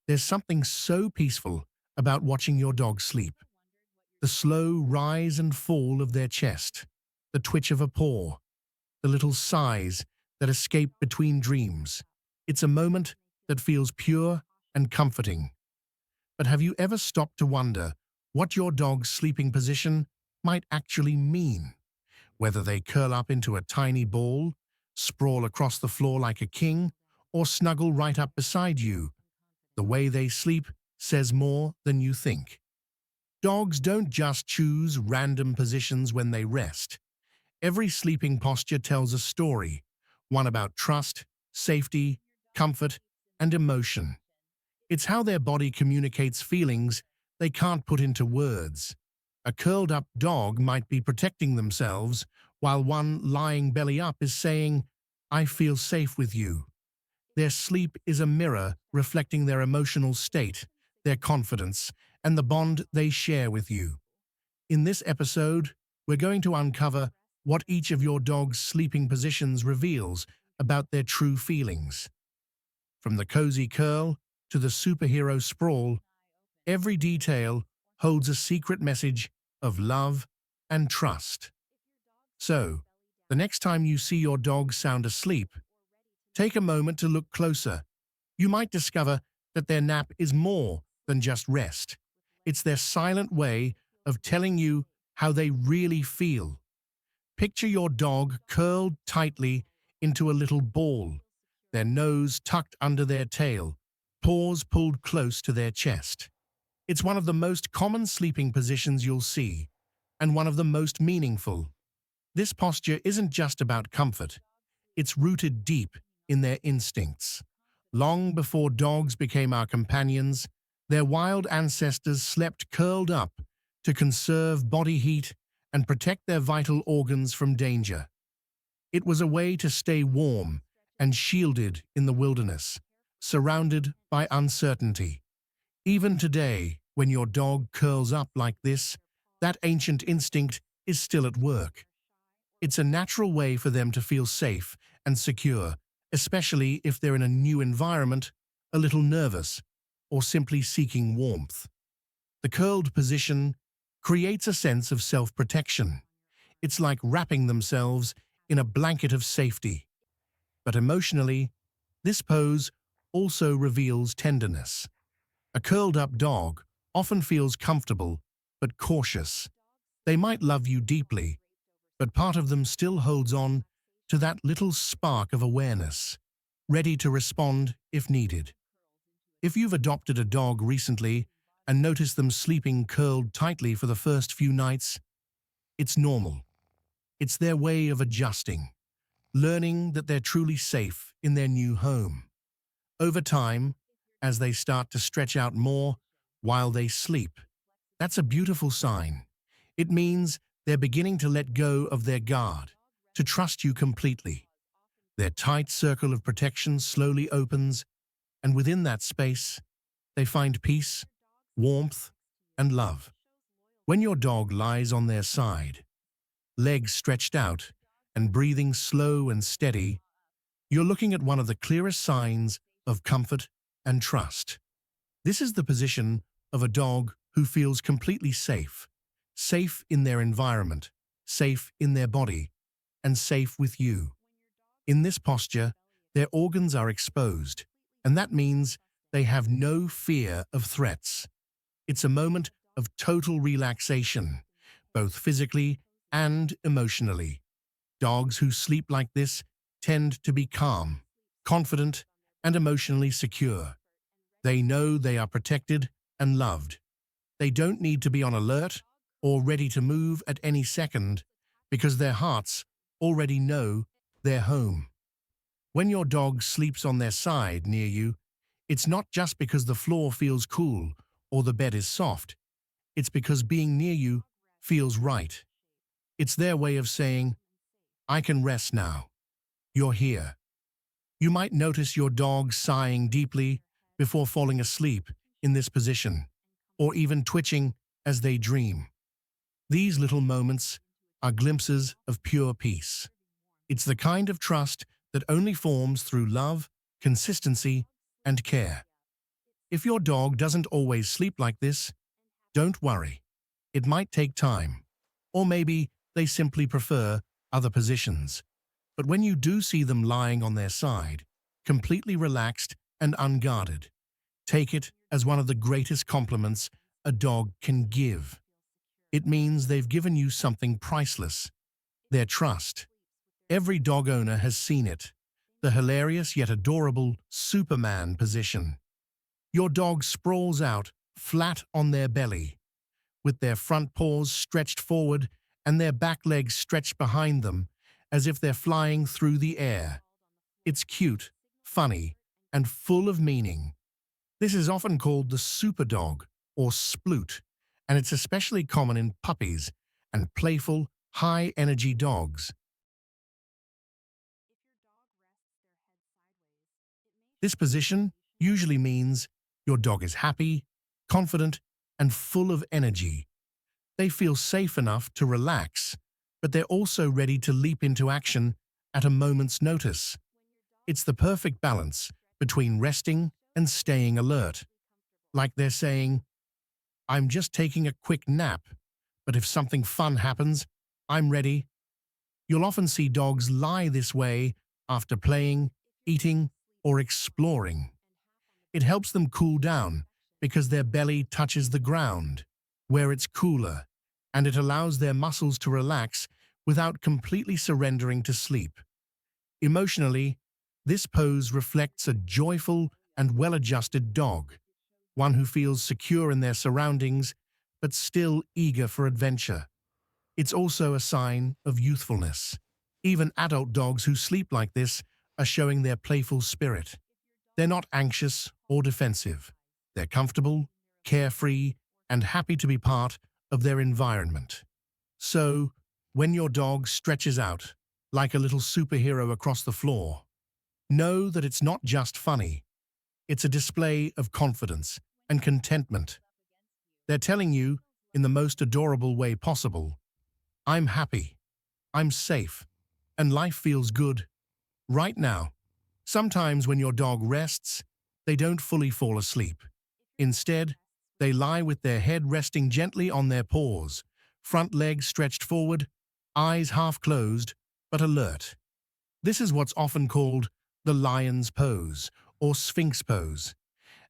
There's something so peaceful about watching your dog sleep. The slow rise and fall of their chest, the twitch of a paw, the little sighs that escape between dreams. It's a moment that feels pure and comforting. But have you ever stopped to wonder what your dog's sleeping position might actually mean? Whether they curl up into a tiny ball, sprawl across the floor like a king, or snuggle right up beside you, the way they sleep says more than you think. Dogs don't just choose random positions when they rest. Every sleeping posture tells a story, one about trust, safety, comfort, and emotion. It's how their body communicates feelings they can't put into words. A curled-up dog might be protecting themselves, while one lying belly up is saying, "I feel safe with you." Their sleep is a mirror reflecting their emotional state, their confidence, and the bond they share with you. In this episode, we're going to uncover what each of your dog's sleeping positions reveals about their true feelings. From the cozy curl to the superhero sprawl, every detail holds a secret message of love and trust. So, the next time you see your dog sound asleep, take a moment to look closer. You might discover that their nap is more than just rest. It's their silent way of telling you how they really feel. Picture your dog curled tightly into a little ball, their nose tucked under their tail, paws pulled close to their chest. It's one of the most common sleeping positions you'll see, and one of the most meaningful. This posture isn't just about comfort. It's rooted deep in their instincts. Long before dogs became our companions, their wild ancestors slept curled up to conserve body heat and protect their vital organs from danger. It was a way to stay warm and shielded in the wilderness, surrounded by uncertainty. Even today, when your dog curls up like this, that ancient instinct is still at work. It's a natural way for them to feel safe and secure, especially if they're in a new environment, a little nervous, or simply seeking warmth. The curled position creates a sense of self-protection. It's like wrapping themselves in a blanket of safety. But emotionally, this pose also reveals tenderness. A curled-up dog often feels comfortable but cautious. They might love you deeply, but part of them still holds on to that little spark of awareness, ready to respond if needed. If you've adopted a dog recently and noticed them sleeping curled tightly for the first few nights, it's normal. It's their way of adjusting, learning that they're truly safe in their new home. Over time, as they start to stretch out more while they sleep, that's a beautiful sign. It means they're beginning to let go of their guard, to trust you completely. Their tight circle of protection slowly opens, and within that space, they find peace, warmth, and love. When your dog lies on their side, legs stretched out and breathing slow and steady, you're looking at one of the clearest signs of comfort and trust. This is the position of a dog who feels completely safe, safe in their environment, safe in their body, and safe with you. In this posture, their organs are exposed, and that means they have no fear of threats. It's a moment of total relaxation, both physically and emotionally. Dogs who sleep like this tend to be calm, confident, and emotionally secure. They know they are protected and loved. They don't need to be on alert or ready to move at any second because their hearts already know they're home. When your dog sleeps on their side near you, it's not just because the floor feels cool or the bed is soft. It's because being near you feels right. It's their way of saying, "I can rest now. You're here." You might notice your dog sighing deeply before falling asleep in this position, or even twitching as they dream. These little moments are glimpses of pure peace. It's the kind of trust that only forms through love, consistency, and care. If your dog doesn't always sleep like this, don't worry. It might take time. Or maybe they simply prefer other positions. But when you do see them lying on their side, completely relaxed and unguarded, take it as one of the greatest compliments a dog can give. It means they've given you something priceless, their trust. Every dog owner has seen it, the hilarious yet adorable Superman position. Your dog sprawls out, flat on their belly, with their front paws stretched forward and their back legs stretched behind them, as if they're flying through the air. It's cute, funny, and full of meaning. This is often called the super dog or sploot, and it's especially common in puppies and playful, high-energy dogs. This position usually means your dog is happy, confident, and full of energy. They feel safe enough to relax, but they're also ready to leap into action at a moment's notice. It's the perfect balance between resting and staying alert. Like they're saying, I'm just taking a quick nap, but if something fun happens, I'm ready. You'll often see dogs lie this way after playing, eating, or exploring. It helps them cool down because their belly touches the ground, where it's cooler, and it allows their muscles to relax without completely surrendering to sleep. Emotionally, this pose reflects a joyful and well-adjusted dog, one who feels secure in their surroundings but still eager for adventure. It's also a sign of youthfulness. Even adult dogs who sleep like this are showing their playful spirit. They're not anxious or defensive. They're comfortable, carefree, and happy to be part of their environment. So, when your dog stretches out, like a little superhero across the floor, know that it's not just funny. It's a display of confidence and contentment. They're telling you, in the most adorable way possible, I'm happy, I'm safe, and life feels good right now. Sometimes when your dog rests, they don't fully fall asleep. Instead, they lie with their head resting gently on their paws, front legs stretched forward, eyes half closed, but alert. This is what's often called the lion's pose or sphinx pose,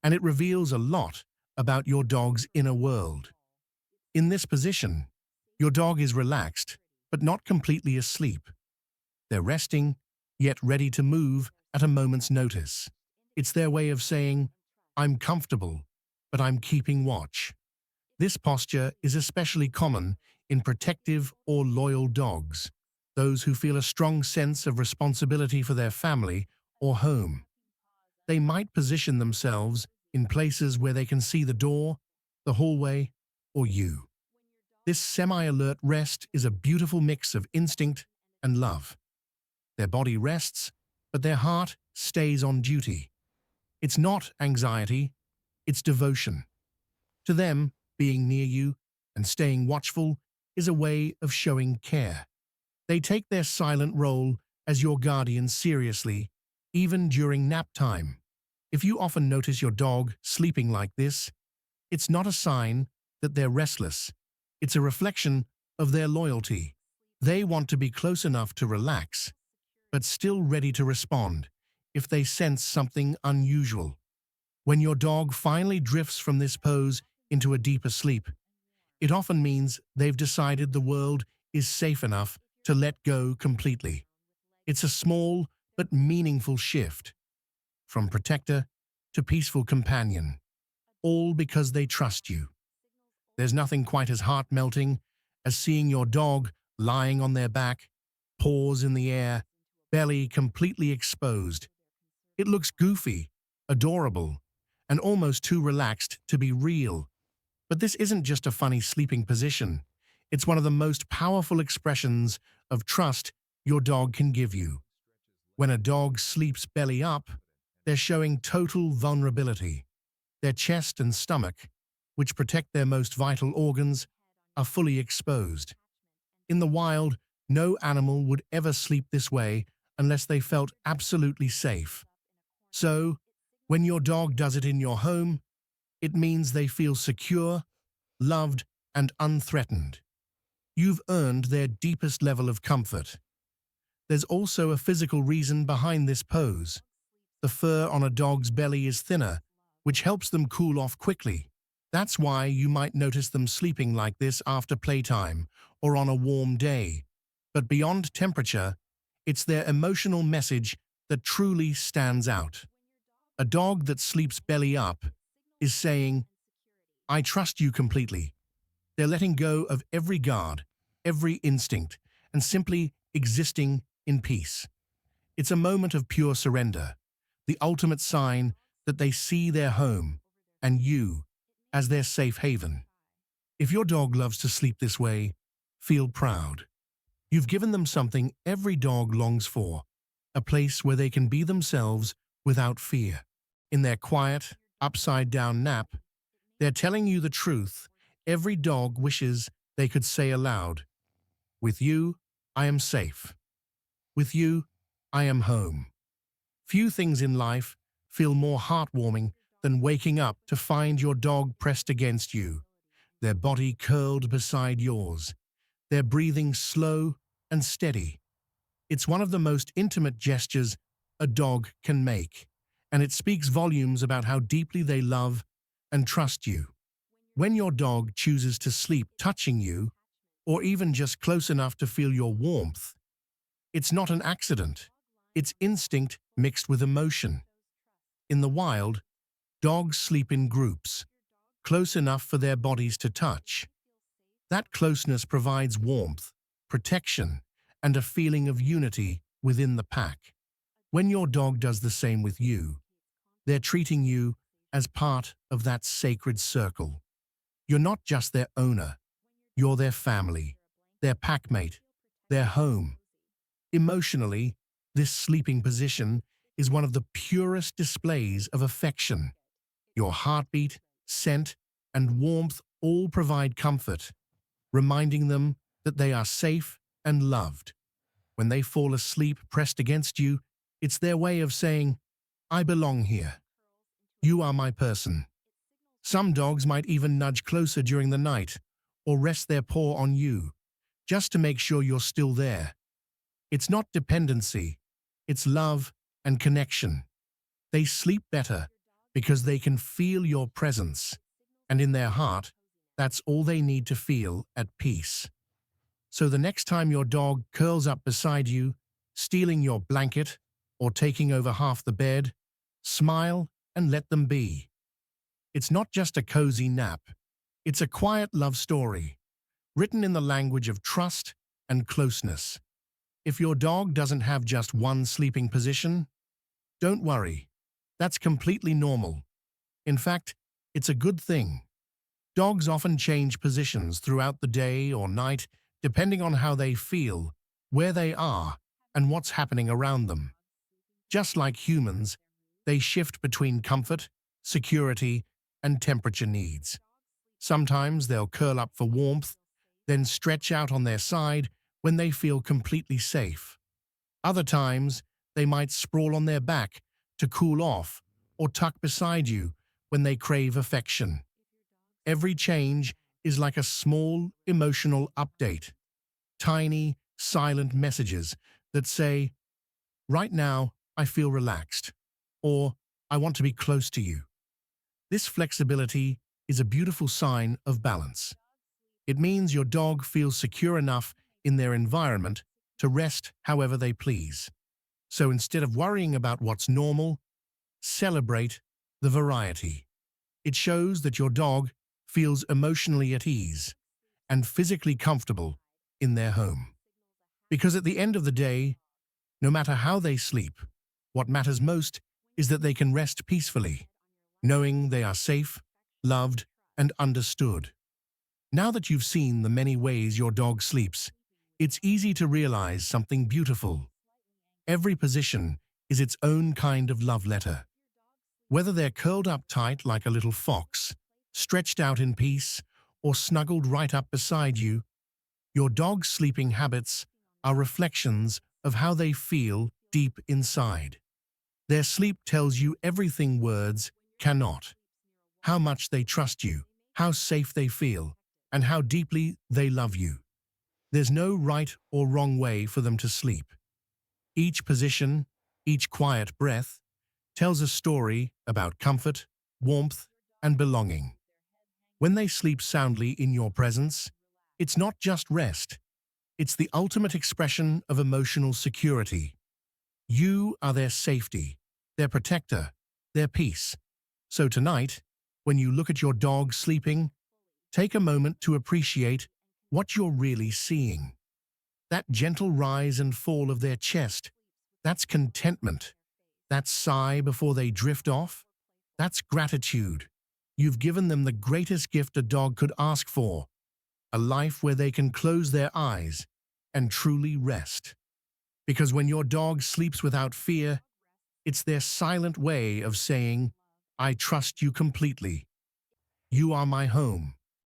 and it reveals a lot about your dog's inner world. In this position, your dog is relaxed, but not completely asleep. They're resting, yet ready to move at a moment's notice. It's their way of saying, I'm comfortable, but I'm keeping watch. This posture is especially common in protective or loyal dogs, those who feel a strong sense of responsibility for their family or home. They might position themselves in places where they can see the door, the hallway, or you. This semi-alert rest is a beautiful mix of instinct and love. Their body rests, but their heart stays on duty. It's not anxiety, it's devotion. To them, being near you and staying watchful is a way of showing care. They take their silent role as your guardian seriously, even during nap time. If you often notice your dog sleeping like this, it's not a sign that they're restless. It's a reflection of their loyalty. They want to be close enough to relax, but still ready to respond if they sense something unusual. When your dog finally drifts from this pose into a deeper sleep, it often means they've decided the world is safe enough to let go completely. It's a small but meaningful shift, from protector to peaceful companion, all because they trust you. There's nothing quite as heart-melting as seeing your dog lying on their back, paws in the air, belly completely exposed. It looks goofy, adorable, and almost too relaxed to be real. But this isn't just a funny sleeping position. It's one of the most powerful expressions of trust your dog can give you. When a dog sleeps belly up, they're showing total vulnerability. Their chest and stomach, which protect their most vital organs, are fully exposed. In the wild, no animal would ever sleep this way unless they felt absolutely safe. So, when your dog does it in your home, It means they feel secure, loved, and unthreatened. You've earned their deepest level of comfort. There's also a physical reason behind this pose. The fur on a dog's belly is thinner, which helps them cool off quickly. That's why you might notice them sleeping like this after playtime or on a warm day. But beyond temperature, it's their emotional message that truly stands out. A dog that sleeps belly up is saying, "I trust you completely." They're letting go of every guard, every instinct, and simply existing in peace. It's a moment of pure surrender, the ultimate sign that they see their home and you as their safe haven. If your dog loves to sleep this way, feel proud. You've given them something every dog longs for, a place where they can be themselves without fear. In their quiet, upside-down nap, they're telling you the truth every dog wishes they could say aloud. With you, I am safe. With you, I am home. Few things in life feel more heartwarming than waking up to find your dog pressed against you, their body curled beside yours, their breathing slow and steady. It's one of the most intimate gestures a dog can make, and it speaks volumes about how deeply they love and trust you. When your dog chooses to sleep touching you, or even just close enough to feel your warmth, it's not an accident. It's instinct mixed with emotion. In the wild, dogs sleep in groups, close enough for their bodies to touch. That closeness provides warmth, protection, and a feeling of unity within the pack. When your dog does the same with you, they're treating you as part of that sacred circle. You're not just their owner, you're their family, their packmate, their home. Emotionally, this sleeping position is one of the purest displays of affection. Your heartbeat, scent, and warmth all provide comfort, reminding them that they are safe and loved. When they fall asleep pressed against you, it's their way of saying, "I belong here. You are my person." Some dogs might even nudge closer during the night or rest their paw on you, just to make sure you're still there. It's not dependency, it's love and connection. They sleep better because they can feel your presence, and in their heart, that's all they need to feel at peace. So the next time your dog curls up beside you, stealing your blanket or taking over half the bed, smile and let them be. It's not just a cozy nap, it's a quiet love story, written in the language of trust and closeness. If your dog doesn't have just one sleeping position, don't worry. That's completely normal. In fact, it's a good thing. Dogs often change positions throughout the day or night depending on how they feel, where they are, and what's happening around them. Just like humans, they shift between comfort, security, and temperature needs. Sometimes they'll curl up for warmth, then stretch out on their side when they feel completely safe. Other times, they might sprawl on their back to cool off or tuck beside you when they crave affection. Every change is like a small emotional update, tiny, silent messages that say, "Right now, I feel relaxed," or "I want to be close to you." This flexibility is a beautiful sign of balance. It means your dog feels secure enough in their environment to rest however they please. So instead of worrying about what's normal, celebrate the variety. It shows that your dog feels emotionally at ease and physically comfortable in their home. Because at the end of the day, no matter how they sleep, what matters most is that they can rest peacefully, knowing they are safe, loved, and understood. Now that you've seen the many ways your dog sleeps, it's easy to realize something beautiful. Every position is its own kind of love letter. Whether they're curled up tight like a little fox, stretched out in peace, or snuggled right up beside you, your dog's sleeping habits are reflections of how they feel deep inside. Their sleep tells you everything words cannot. how much they trust you, how safe they feel, and how deeply they love you. There's no right or wrong way for them to sleep. Each position, each quiet breath, tells a story about comfort, warmth, and belonging. When they sleep soundly in your presence, it's not just rest, it's the ultimate expression of emotional security. You are their safety, their protector, their peace. So tonight, when you look at your dog sleeping, take a moment to appreciate what you're really seeing. That gentle rise and fall of their chest, that's contentment. That sigh before they drift off, that's gratitude. You've given them the greatest gift a dog could ask for, a life where they can close their eyes and truly rest. Because when your dog sleeps without fear, it's their silent way of saying, I trust you completely. You are my home.